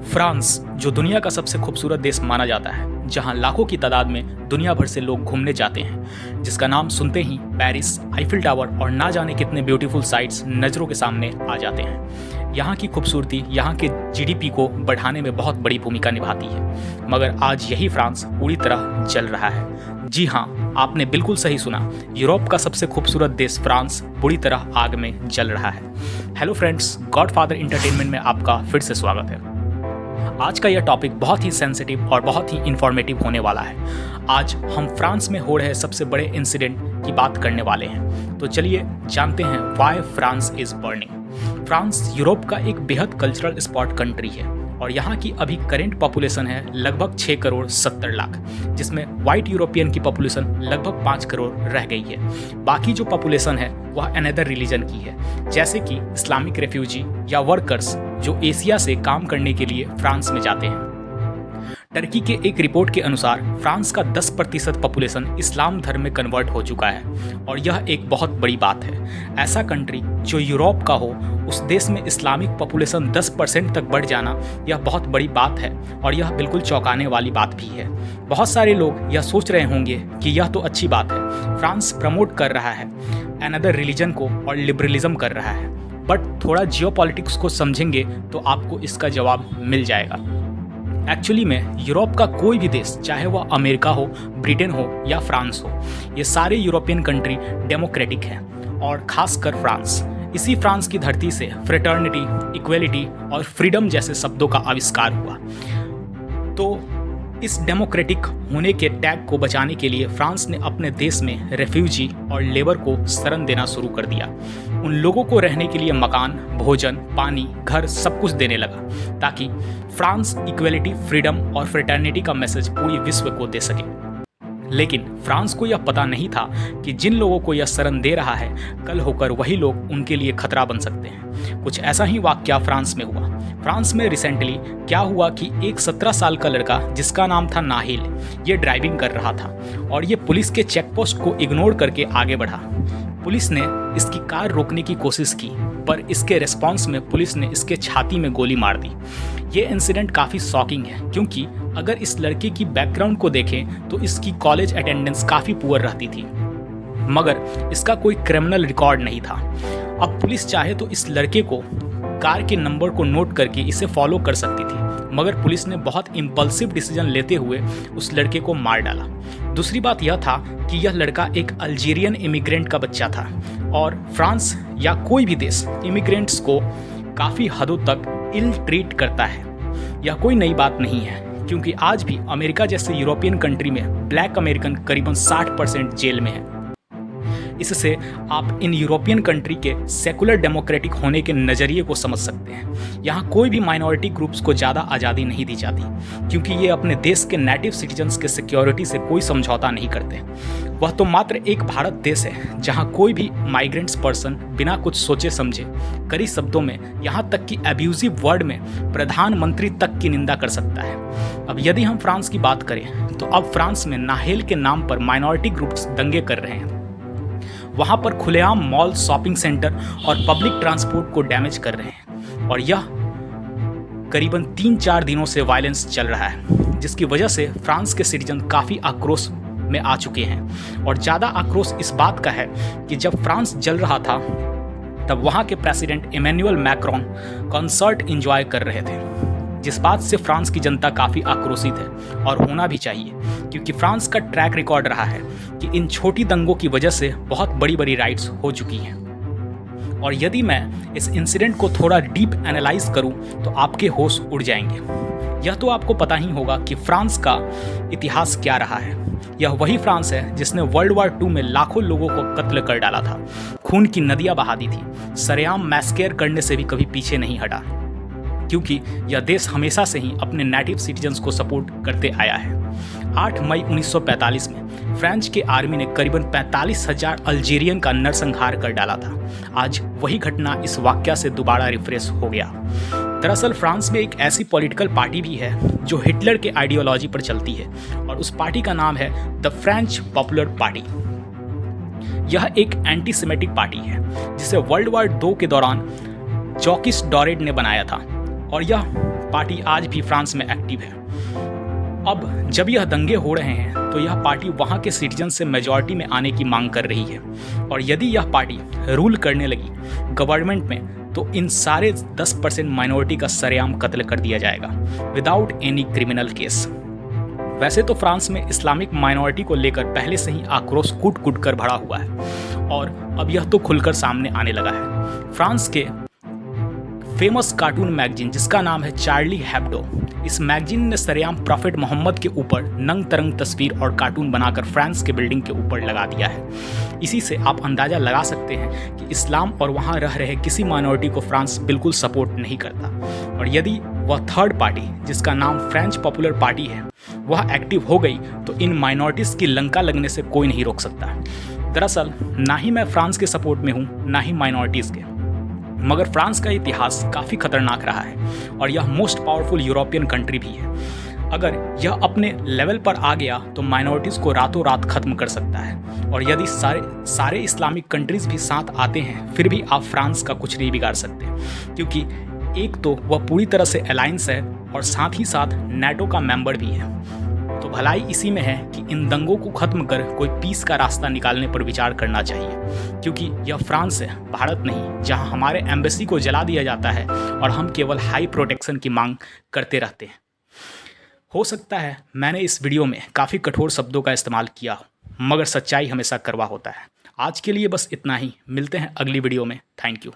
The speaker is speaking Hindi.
फ्रांस जो दुनिया का सबसे खूबसूरत देश माना जाता है, जहां लाखों की तादाद में दुनिया भर से लोग घूमने जाते हैं, जिसका नाम सुनते ही पेरिस, आईफिल टावर और ना जाने कितने ब्यूटीफुल साइट्स नज़रों के सामने आ जाते हैं। यहाँ की खूबसूरती यहाँ के जीडीपी को बढ़ाने में बहुत बड़ी भूमिका निभाती है, मगर आज यही फ्रांस पूरी तरह जल रहा है। जी हाँ, आपने बिल्कुल सही सुना, यूरोप का सबसे खूबसूरत देश फ्रांस पूरी तरह आग में जल रहा है। हेलो फ्रेंड्स, गॉडफादर एंटरटेनमेंट में आपका फिर से स्वागत है। आज का यह टॉपिक बहुत ही सेंसिटिव और बहुत ही इंफॉर्मेटिव होने वाला है। आज हम फ्रांस में हो रहे सबसे बड़े इंसिडेंट की बात करने वाले हैं। तो चलिए जानते हैं why France is burning. France Europe का एक बेहद कल्चरल स्पॉट कंट्री है और यहाँ की अभी करेंट पॉपुलेशन है लगभग 6 करोड़ 70 लाख, जिसमें वाइट यूरोपियन की पॉपुलेशन लगभग 5 करोड़ रह गई है। बाकी जो पॉपुलेशन है वह अनदर रिलीजन की है, जैसे कि इस्लामिक रेफ्यूजी या वर्कर्स जो एशिया से काम करने के लिए फ्रांस में जाते हैं। टर्की के एक रिपोर्ट के अनुसार फ्रांस का 10% पॉपुलेशन इस्लाम धर्म में कन्वर्ट हो चुका है और यह एक बहुत बड़ी बात है। ऐसा कंट्री जो यूरोप का हो, उस देश में इस्लामिक पॉपुलेशन 10% तक बढ़ जाना यह बहुत बड़ी बात है और यह बिल्कुल चौंकाने वाली बात भी है। बहुत सारे लोग यह सोच रहे होंगे कि यह तो अच्छी बात है, फ्रांस प्रमोट कर रहा है अनदर रिलीजन को और लिबरलिज्म कर रहा है, बट थोड़ा जियोपॉलिटिक्स को समझेंगे तो आपको इसका जवाब मिल जाएगा। एक्चुअली में यूरोप का कोई भी देश, चाहे वह अमेरिका हो, ब्रिटेन हो या फ्रांस हो, ये सारे यूरोपियन कंट्री डेमोक्रेटिक हैं और खासकर फ्रांस। इसी फ्रांस की धरती से फ्रेटर्निटी, इक्वलिटी और फ्रीडम जैसे शब्दों का आविष्कार हुआ। तो इस डेमोक्रेटिक होने के टैग को बचाने के लिए फ्रांस ने अपने देश में रेफ्यूजी और लेबर को शरण देना शुरू कर दिया। उन लोगों को रहने के लिए मकान, भोजन, पानी, घर सब कुछ देने लगा ताकि फ्रांस इक्वलिटी, फ्रीडम और फ्रेटर्निटी का मैसेज पूरी विश्व को दे सके। लेकिन फ्रांस को यह पता नहीं था कि जिन लोगों को यह शरण दे रहा है, कल होकर वही लोग उनके लिए खतरा बन सकते हैं। कुछ ऐसा ही वाकया फ्रांस में हुआ। फ्रांस में रिसेंटली क्या हुआ कि एक 17 साल का लड़का जिसका नाम था नाहिल, ये ड्राइविंग कर रहा था और ये पुलिस के चेकपोस्ट को इग्नोर करके आगे बढ़ा। पुलिस ने इसकी कार रोकने की कोशिश की, पर इसके रिस्पॉन्स में पुलिस ने इसके छाती में गोली मार दी। ये इंसिडेंट काफ़ी शॉकिंग है, क्योंकि अगर इस लड़के की बैकग्राउंड को देखें तो इसकी कॉलेज अटेंडेंस काफ़ी पुअर रहती थी, मगर इसका कोई क्रिमिनल रिकॉर्ड नहीं था। अब पुलिस चाहे तो इस लड़के को कार के नंबर को नोट करके इसे फॉलो कर सकती थी, मगर पुलिस ने बहुत इम्पल्सिव डिसीजन लेते हुए उस लड़के को मार डाला। दूसरी बात यह था कि यह लड़का एक अल्जीरियन इमिग्रेंट का बच्चा था और फ्रांस या कोई भी देश इमिग्रेंट्स को काफ़ी हदों तक इल ट्रीट करता है। यह कोई नई बात नहीं है, क्योंकि आज भी अमेरिका जैसे यूरोपियन कंट्री में ब्लैक अमेरिकन करीबन 60% जेल में है। इससे आप इन यूरोपियन कंट्री के सेकुलर डेमोक्रेटिक होने के नज़रिए को समझ सकते हैं। यहाँ कोई भी माइनॉरिटी ग्रुप्स को ज़्यादा आज़ादी नहीं दी जाती, क्योंकि ये अपने देश के नेटिव सिटीजन्स के सिक्योरिटी से कोई समझौता नहीं करते। वह तो मात्र एक भारत देश है जहाँ कोई भी माइग्रेंट्स पर्सन बिना कुछ सोचे समझे कड़ी शब्दों में, यहाँ तक कि एब्यूजिव वर्ड में प्रधानमंत्री तक की निंदा कर सकता है। अब यदि हम फ्रांस की बात करें तो अब फ्रांस में नाहेल के नाम पर माइनॉरिटी ग्रुप्स दंगे कर रहे हैं। वहाँ पर खुलेआम मॉल, शॉपिंग सेंटर और पब्लिक ट्रांसपोर्ट को डैमेज कर रहे हैं और यह करीबन 3-4 दिनों से वायलेंस चल रहा है, जिसकी वजह से फ्रांस के सिटीजन काफ़ी आक्रोश में आ चुके हैं। और ज़्यादा आक्रोश इस बात का है कि जब फ्रांस जल रहा था तब वहाँ के president Emmanuel Macron concert enjoy कर रहे थे, जिस बात से फ्रांस की जनता काफ़ी आक्रोशित है और होना भी चाहिए, क्योंकि फ्रांस का ट्रैक रिकॉर्ड रहा है कि इन छोटी दंगों की वजह से बहुत बड़ी बड़ी राइट्स हो चुकी हैं। और यदि मैं इस इंसिडेंट को थोड़ा डीप एनालाइज करूं तो आपके होश उड़ जाएंगे। यह तो आपको पता ही होगा कि फ्रांस का इतिहास क्या रहा है। यह वही फ्रांस है जिसने वर्ल्ड वॉर 2 में लाखों लोगों को कत्ल कर डाला था, खून की नदियाँ बहा दी थी, सरेआम मैस्केर करने से भी कभी पीछे नहीं हटा, क्योंकि यह देश हमेशा से ही अपने नेटिव सिटीजन्स को सपोर्ट करते आया है। 8 मई 1945 में फ्रेंच के आर्मी ने करीबन 45,000 अल्जीरियन का नरसंहार कर डाला था। आज वही घटना इस वाकया से दोबारा रिफ्रेश हो गया। दरअसल फ्रांस में एक ऐसी पॉलिटिकल पार्टी भी है जो हिटलर के आइडियोलॉजी पर चलती है और उस पार्टी का नाम है द फ्रेंच पॉपुलर पार्टी। यह एक एंटी सेमेटिक पार्टी है जिसे वर्ल्ड वॉर 2 के दौरान जॉकिस डोरेड ने बनाया था और यह पार्टी आज भी फ्रांस में एक्टिव है। अब जब यह दंगे हो रहे हैं तो यह पार्टी वहाँ के सिटीजन से मेजॉरिटी में आने की मांग कर रही है, और यदि यह पार्टी रूल करने लगी गवर्नमेंट में तो इन सारे 10% माइनॉरिटी का सरेआम कत्ल कर दिया जाएगा विदाउट एनी क्रिमिनल केस। वैसे तो फ्रांस में इस्लामिक माइनॉरिटी को लेकर पहले से ही आक्रोश कूट कूट कर भरा हुआ है, और अब यह तो खुलकर सामने आने लगा है। फ्रांस के फेमस कार्टून मैगजीन जिसका नाम है चार्ली हेब्डो, इस मैगजीन ने सरेआम प्रॉफेट मोहम्मद के ऊपर नंग तरंग तस्वीर और कार्टून बनाकर फ्रांस के बिल्डिंग के ऊपर लगा दिया है। इसी से आप अंदाज़ा लगा सकते हैं कि इस्लाम और वहाँ रह रहे किसी माइनॉरिटी को फ्रांस बिल्कुल सपोर्ट नहीं करता, और यदि वह थर्ड पार्टी जिसका नाम फ्रेंच पॉपुलर पार्टी है वह एक्टिव हो गई तो इन माइनॉरिटीज़ की लंका लगने से कोई नहीं रोक सकता। दरअसल ना ही मैं फ्रांस के सपोर्ट में हूँ ना ही माइनॉरिटीज़ के, मगर फ्रांस का इतिहास काफ़ी खतरनाक रहा है और यह मोस्ट पावरफुल यूरोपियन कंट्री भी है। अगर यह अपने लेवल पर आ गया तो माइनॉरिटीज़ को रातों रात ख़त्म कर सकता है, और यदि सारे इस्लामिक कंट्रीज़ भी साथ आते हैं फिर भी आप फ्रांस का कुछ नहीं बिगाड़ सकते, क्योंकि एक तो वह पूरी तरह से अलायंस है और साथ ही साथ नेटो का मेंबर भी है। तो भलाई इसी में है कि इन दंगों को ख़त्म कर कोई पीस का रास्ता निकालने पर विचार करना चाहिए, क्योंकि यह फ्रांस है, भारत नहीं, जहां हमारे एम्बेसी को जला दिया जाता है और हम केवल हाई प्रोटेक्शन की मांग करते रहते हैं। हो सकता है मैंने इस वीडियो में काफ़ी कठोर शब्दों का इस्तेमाल किया, मगर सच्चाई हमेशा कड़वा होता है। आज के लिए बस इतना ही, मिलते हैं अगली वीडियो में। Thank you.